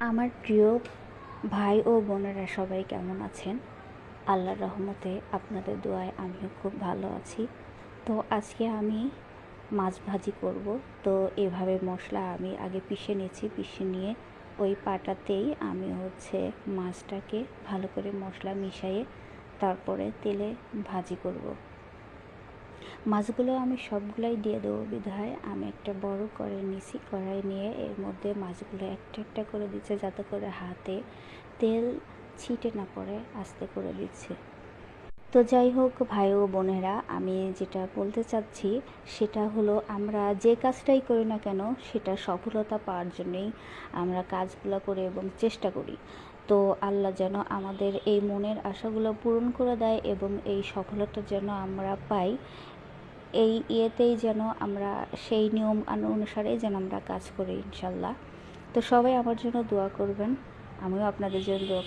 আমার প্রিয় ভাই ও বোনেরা সবাই কেমন আছেন? আল্লাহর রহমতে আপনাদের দোয়ায় আমিও খুব ভালো আছি। তো আজকে আমি মাছ ভাজি করব। তো এভাবে মশলা আমি আগে পিষে নিয়েছি। পিষে নিয়ে ওই পাটাতেই আমি মাছটাকে ভালো করে মশলা মিশিয়ে তারপরে তেলে ভাজি করব। মাছগুলো আমি সবগুলাই দিয়ে দেবো বিধায় আমি একটা বড় কড়াই নিয়েছি। কড়াই নিয়ে এর মধ্যে মাছগুলো একটা একটা করে দিচ্ছে যাতে করে হাতে তেল ছিটে না পড়ে, আস্তে করে দিচ্ছে। তো যাই হোক ভাই ও বোনেরা, আমি যেটা বলতে চাচ্ছি সেটা হলো, আমরা যে কাজটাই করি না কেন সেটা সফলতা পাওয়ার জন্যই আমরা কাজগুলো করি এবং চেষ্টা করি। তো আল্লাহ যেন আমাদের এই মনের আশাগুলো পূরণ করে দেয় এবং এই সফলতা যেন আমরা পাই, এই ইয়েতেই যেন আমরা সেই নিয়ম অনুসারেই যেন আমরা কাজ করি ইনশাল্লাহ। তো সবাই আমার জন্য দোয়া করবেন, আমিও আপনাদের জন্য দোয়া